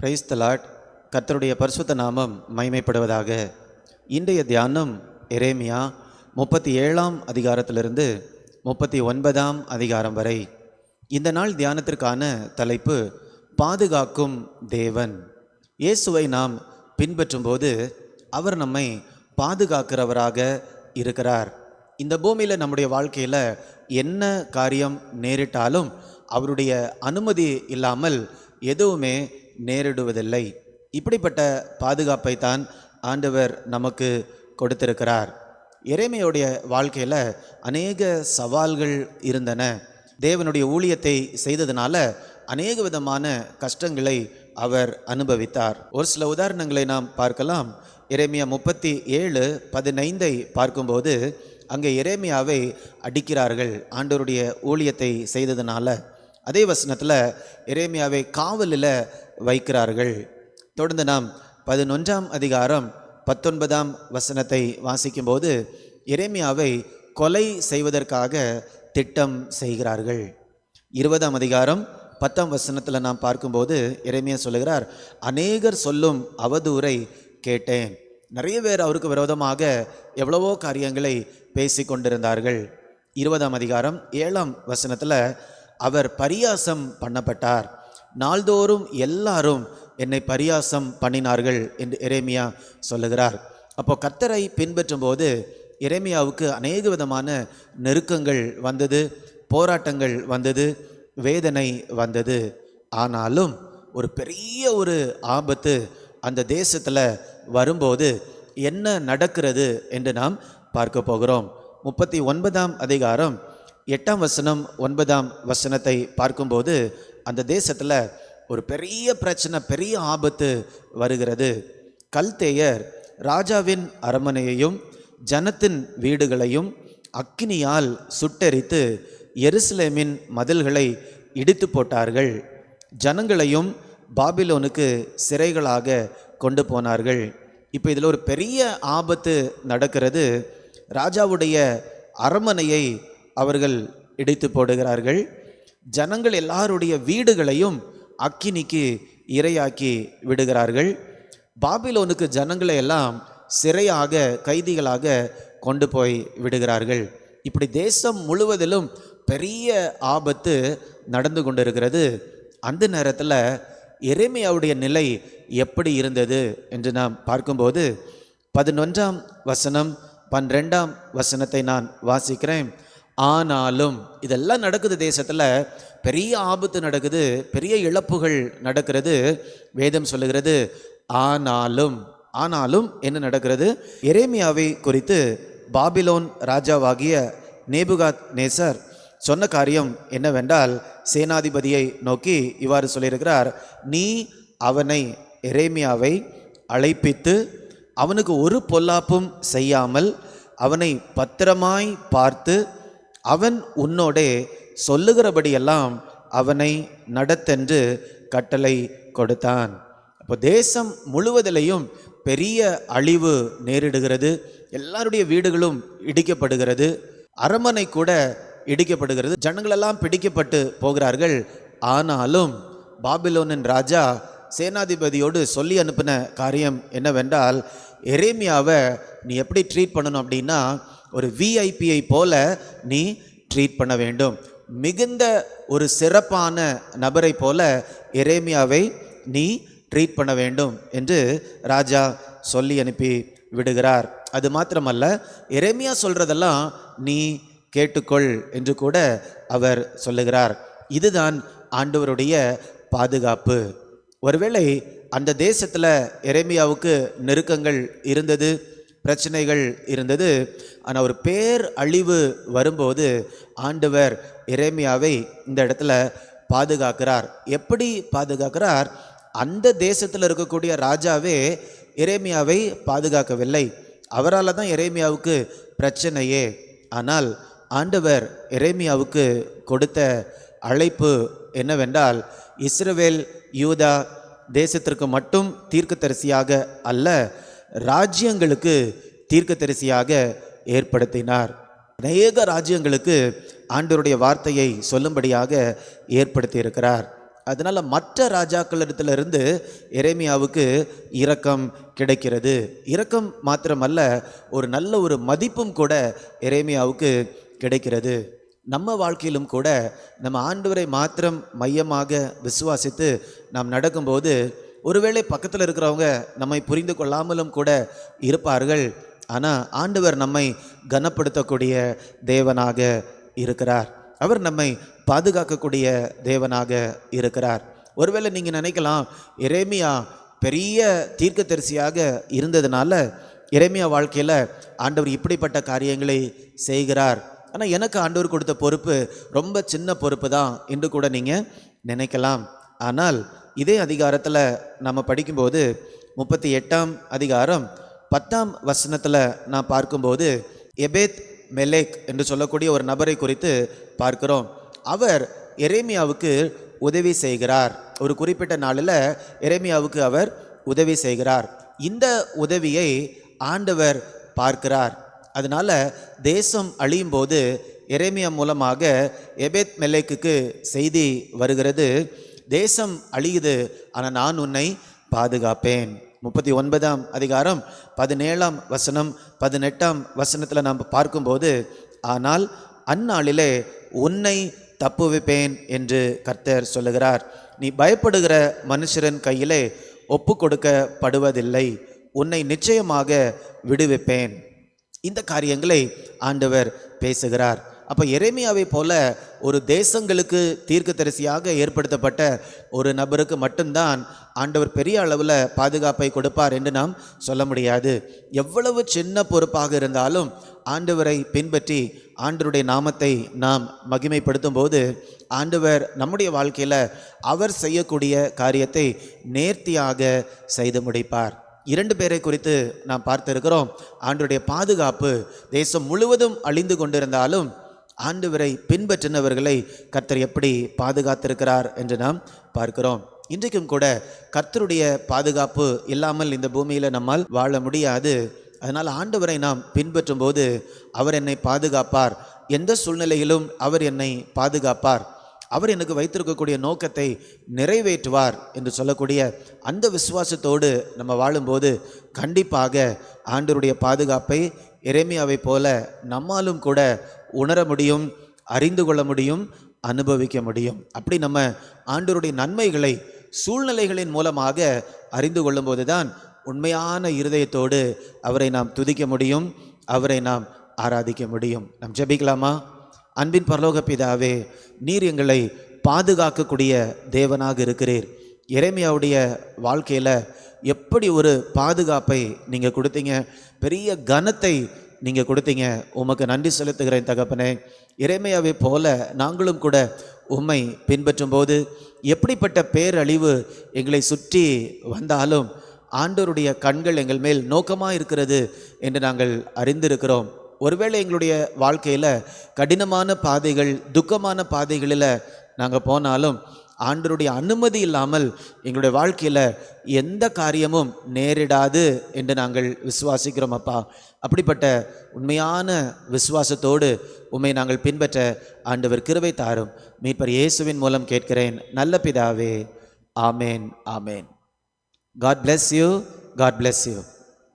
Praise the Lord. கர்த்தருடைய பரிசுத்த நாமம் மகிமைப்படுவதாக. இன்றைய தியானம் எரேமியா 37ஆம் அதிகாரத்திலிருந்து 39ஆம் அதிகாரம் வரை. இந்த நாள் தியானத்திற்கான தலைப்பு பாதுகாக்கும் தேவன். இயேசுவை நாம் பின்பற்றும்போது அவர் நம்மை பாதுகாக்கிறவராக இருக்கிறார். இந்த பூமியில் நம்முடைய வாழ்க்கையில் என்ன காரியம் நேரிட்டாலும் அவருடைய அனுமதி இல்லாமல் எதுவுமே நேரிடுவதில்லை. இப்படிப்பட்ட பாதுகாப்பை தான் ஆண்டவர் நமக்கு கொடுத்திருக்கிறார். எரேமியாவுடைய வாழ்க்கையில் அநேக சவால்கள் இருந்தன. தேவனுடைய ஊழியத்தை செய்ததுனால அநேக விதமான கஷ்டங்களை அவர் அனுபவித்தார். ஒரு சில உதாரணங்களை நாம் பார்க்கலாம். எரேமியா 37:15 பார்க்கும்போது அங்கே எரேமியாவை அடிக்கிறார்கள் ஆண்டவருடைய ஊழியத்தை செய்ததுனால. அதே வசனத்தில் எரேமியாவை காவலில் வைக்கிறார்கள். தொடர்ந்து நாம் 11ஆம் அதிகாரம் 19ஆம் வசனத்தை வாசிக்கும்போது எரேமியாவை கொலை செய்வதற்காக திட்டம் செய்கிறார்கள். 20ஆம் அதிகாரம் 10ஆம் வசனத்தில் நாம் பார்க்கும்போது எரேமியா சொல்லுகிறார், அநேகர் சொல்லும் அவதூறை கேட்டேன். நிறைய பேர் அவருக்கு விரோதமாக எவ்வளவோ காரியங்களை பேசி கொண்டிருந்தார்கள். 20ஆம் அதிகாரம் 7ஆம் வசனத்தில் அவர் பரியாசம் பண்ணப்பட்டார். நாள்தோறும் எல்லாரும் என்னை பரியாசம் பண்ணினார்கள் என்று எரேமியா சொல்லுகிறார். அப்போ கர்த்தரை பின்பற்றும் போது எரேமியாவுக்கு அநேக விதமான நெருக்கங்கள் வந்தது, போராட்டங்கள் வந்தது, வேதனை வந்தது. ஆனாலும் ஒரு பெரிய ஒரு ஆபத்து அந்த தேசத்தில் வரும்போது என்ன நடக்கிறது என்று நாம் பார்க்க போகிறோம். 39ஆம் அதிகாரம் 8ஆம் வசனம் 9ஆம் வசனத்தை பார்க்கும்போது அந்த தேசத்தில் ஒரு பெரிய பிரச்சனை, பெரிய ஆபத்து வருகிறது. கல்தேயர் ராஜாவின் அரண்மனையையும் ஜனத்தின் வீடுகளையும் அக்கினியால் சுட்டெரித்து எருசலேமின் மதில்களை இடித்து போட்டார்கள். ஜனங்களையும் பாபிலோனுக்கு சிறைகளாக கொண்டு போனார்கள். இப்போ இதில் ஒரு பெரிய ஆபத்து நடக்கிறது. ராஜாவுடைய அரண்மனையை அவர்கள் இடித்து போடுகிறார்கள். ஜனங்கள் எல்லாருடைய வீடுகளையும் அக்கினிக்கு இரையாக்கி விடுகிறார்கள். பாபிலோனுக்கு ஜனங்களை எல்லாம் சிறையாக, கைதிகளாக கொண்டு போய் விடுகிறார்கள். இப்படி தேசம் முழுவதிலும் பெரிய ஆபத்து நடந்து கொண்டிருக்கிறது. அந்த நேரத்தில் எரேமியாவுடைய நிலை எப்படி இருந்தது என்று நாம் பார்க்கும்போது 11ஆம் வசனம் 12ஆம் வசனத்தை நான் வாசிக்கிறேன். ஆனாலும் இதெல்லாம் நடக்குது, தேசத்தில் பெரிய ஆபத்து நடக்குது, பெரிய இழப்புகள் நடக்கிறது. வேதம் சொல்லுகிறது ஆனாலும் என்ன நடக்கிறது? எரேமியாவை குறித்து பாபிலோன் ராஜாவாகிய நேபுகாத் நேசர் சொன்ன காரியம் என்னவென்றால், சேனாதிபதியை நோக்கி இவ்வாறு சொல்லியிருக்கிறார், நீ அவனை எரேமியாவை அழைப்பித்து அவனுக்கு ஒரு பொல்லாப்பும் செய்யாமல் அவனை பத்திரமாய் பார்த்து அவன் உன்னோடே சொல்லுகிறபடியெல்லாம் அவனை நடத்தென்று கட்டளை கொடுத்தான். அப்போ தேசம் முழுவதிலையும் பெரிய அழிவு நேரிடுகிறது. எல்லாருடைய வீடுகளும் இடிக்கப்படுகிறது, அரண்மனை கூட இடிக்கப்படுகிறது, ஜனங்களெல்லாம் பிடிக்கப்பட்டு போகிறார்கள். ஆனாலும் பாபிலோனின் ராஜா சேனாதிபதியோடு சொல்லி அனுப்பின காரியம் என்னவென்றால், எரேமியாவை நீ எப்படி ட்ரீட் பண்ணணும் அப்படின்னா, ஒரு விஐபியை போல நீ ட்ரீட் பண்ண வேண்டும். மிகுந்த ஒரு சிறப்பான நபரை போல எரேமியாவை நீ ட்ரீட் பண்ண வேண்டும் என்று ராஜா சொல்லி அனுப்பி விடுகிறார். அது மாத்திரமல்ல, எரேமியா சொல்றதெல்லாம் நீ கேட்டுக்கொள் என்று கூட அவர் சொல்லுகிறார். இதுதான் ஆண்டவருடைய பாதுகாப்பு. ஒருவேளை அந்த தேசத்தில் எரேமியாவுக்கு நெருக்கங்கள் இருந்தது, பிரச்சனைகள் இருந்தது. ஆனால் ஒரு பேர் அழிவு வரும்போது ஆண்டவர் எரேமியாவை இந்த இடத்துல பாதுகாக்கிறார். எப்படி பாதுகாக்கிறார்? அந்த தேசத்தில் இருக்கக்கூடிய ராஜாவே எரேமியாவை பாதுகாக்கவில்லை. அவரால் தான் எரேமியாவுக்கு பிரச்சனையே. ஆனால் ஆண்டவர் எரேமியாவுக்கு கொடுத்த அழைப்பு என்னவென்றால், இஸ்ரவேல் யூதா தேசத்திற்கு மட்டும் தீர்க்கதரிசியாக அல்ல, ராஜ்யங்களுக்கு தீர்க்கதரிசியாக ஏற்படுத்தினார். அநேக ராஜ்யங்களுக்கு ஆண்டவருடைய வார்த்தையை சொல்லும்படியாக ஏற்படுத்தி இருக்கிறார். அதனால மற்ற ராஜாக்களிடத்திலிருந்து எரேமியாவுக்கு இரக்கம் கிடைக்கிறது. இரக்கம் மாத்திரமல்ல, ஒரு நல்ல ஒரு மதிப்பும் கூட எரேமியாவுக்கு கிடைக்கிறது. நம்ம வாழ்க்கையிலும் கூட நம்ம ஆண்டவரை மாத்திரம் மையமாக விசுவாசித்து நாம் நடக்கும்போது ஒருவேளை பக்கத்தில் இருக்கிறவங்க நம்மை புரிந்து கொள்ளாமலும் கூட இருப்பார்கள். ஆனால் ஆண்டவர் நம்மை கனப்படுத்தக்கூடிய தேவனாக இருக்கிறார். அவர் நம்மை பாதுகாக்கக்கூடிய தேவனாக இருக்கிறார். ஒருவேளை நீங்கள் நினைக்கலாம், எரேமியா பெரிய தீர்க்கதரிசியாக இருந்ததுனால எரேமியா வாழ்க்கையில் ஆண்டவர் இப்படிப்பட்ட காரியங்களை செய்கிறார், ஆனால் எனக்கு ஆண்டவர் கொடுத்த பொறுப்பு ரொம்ப சின்ன பொறுப்பு தான் என்று கூட நீங்கள் நினைக்கலாம். ஆனால் இதே அதிகாரத்தில் நம்ம படிக்கும்போது 38ஆம் அதிகாரம் 10ஆம் வசனத்தில் நான் பார்க்கும்போது எபேத் மெலேக் என்று சொல்லக்கூடிய ஒரு நபரை குறித்து பார்க்கிறோம். அவர் எரேமியாவுக்கு உதவி செய்கிறார். ஒரு குறிப்பிட்ட நாளில் எரேமியாவுக்கு அவர் உதவி செய்கிறார். இந்த உதவியை ஆண்டவர் பார்க்கிறார். அதனால தேசம் அழியும் போது எரேமியா மூலமாக எபேத் மெலேக்குக்கு செய்தி வருகிறது, தேசம் அழியுது, ஆனால் நான் உன்னை பாதுகாப்பேன். 39ஆம் அதிகாரம் 17ஆம் வசனம் 18ஆம் வசனத்தில் நாம் பார்க்கும்போது, ஆனால் அந்நாளிலே உன்னை தப்புவிப்பேன் என்று கர்த்தர் சொல்லுகிறார். நீ பயப்படுகிற மனுஷரின் கையிலே ஒப்பு கொடுக்கப்படுவதில்லை, உன்னை நிச்சயமாக விடுவிப்பேன். இந்த காரியங்களை ஆண்டவர் பேசுகிறார். அப்போ எரேமியாவை போல ஒரு தேசங்களுக்கு தீர்க்கதரிசியாக ஏற்படுத்தப்பட்ட ஒரு நபருக்கு மட்டும்தான் ஆண்டவர் பெரிய அளவில் பாதுகாப்பை கொடுப்பார் என்று நாம் சொல்ல முடியாது. எவ்வளவு சின்ன பொறுப்பாக இருந்தாலும் ஆண்டவரை பின்பற்றி ஆண்டவருடைய நாமத்தை நாம் மகிமைப்படுத்தும் போது ஆண்டவர் நம்முடைய வாழ்க்கையில் அவர் செய்யக்கூடிய காரியத்தை நேர்த்தியாக செய்து முடிப்பார். 2 பேரை குறித்து நாம் பார்த்திருக்கிறோம். ஆண்டவருடைய பாதுகாப்பு தேசம் முழுவதும் அழிந்து கொண்டிருந்தாலும் ஆண்டவரை பின்பற்றினவர்களை கர்த்தர் எப்படி பாதுகாத்திருக்கிறார் என்று நாம் பார்க்கிறோம். இன்றைக்கும் கூட கர்த்தருடைய பாதுகாப்பு இல்லாமல் இந்த பூமியில் நம்மால் வாழ முடியாது. அதனால் ஆண்டவரை நாம் பின்பற்றும் போது அவர் என்னை பாதுகாப்பார், எந்த சூழ்நிலையிலும் அவர் என்னை பாதுகாப்பார், அவர் எனக்கு வைத்திருக்கக்கூடிய நோக்கத்தை நிறைவேற்றுவார் என்று சொல்லக்கூடிய அந்த விசுவாசத்தோடு நம்ம வாழும்போது கண்டிப்பாக ஆண்டவருடைய பாதுகாப்பை எரேமியாவை போல நம்மாலும் கூட உணர முடியும், அறிந்து கொள்ள முடியும், அனுபவிக்க முடியும். அப்படி நம்ம ஆண்டவருடைய நன்மைகளை சூழ்நிலைகளின் மூலமாக அறிந்து கொள்ளும்போது தான் உண்மையான இருதயத்தோடு அவரை நாம் துதிக்க முடியும், அவரை நாம் ஆராதிக்க முடியும். நாம் ஜெபிக்கலாமா? அன்பின் பரலோக பிதாவே, நீர் எங்களை பாதுகாக்கக்கூடிய தேவனாக இருக்கிறீர். எரேமியாவுடைய வாழ்க்கையில் எப்படி ஒரு பாதுகாப்பை நீங்கள் கொடுத்தீங்க, பெரிய கனத்தை நீங்கள் கொடுத்தீங்க. உமக்கு நன்றி செலுத்துகிறேன் தகப்பனே. எரேமியாவை போல நாங்களும் கூட உம்மை பின்பற்றும் போது எப்படிப்பட்ட பேரழிவு எங்களை சுற்றி வந்தாலும் ஆண்டவருடைய கண்கள் எங்கள் மேல் நோக்கமாக இருக்கிறது என்று நாங்கள் அறிந்திருக்கிறோம். ஒருவேளை எங்களுடைய வாழ்க்கையில் கடினமான பாதைகள், துக்கமான பாதைகளில் நாங்கள் போனாலும் ஆண்டவருடைய அனுமதி இல்லாமல் எங்களுடைய வாழ்க்கையில் எந்த காரியமும் நேரிடாது என்று நாங்கள் விசுவாசிக்கிறோம் அப்பா. அப்படிப்பட்ட உண்மையான விசுவாசத்தோடு உம்மை நாங்கள் பின்பற்ற ஆண்டவர் கிருபை தாரும். மீட்பர் இயேசுவின் மூலம் கேட்கிறேன் நல்ல பிதாவே. ஆமேன், ஆமேன். God bless you. God bless you.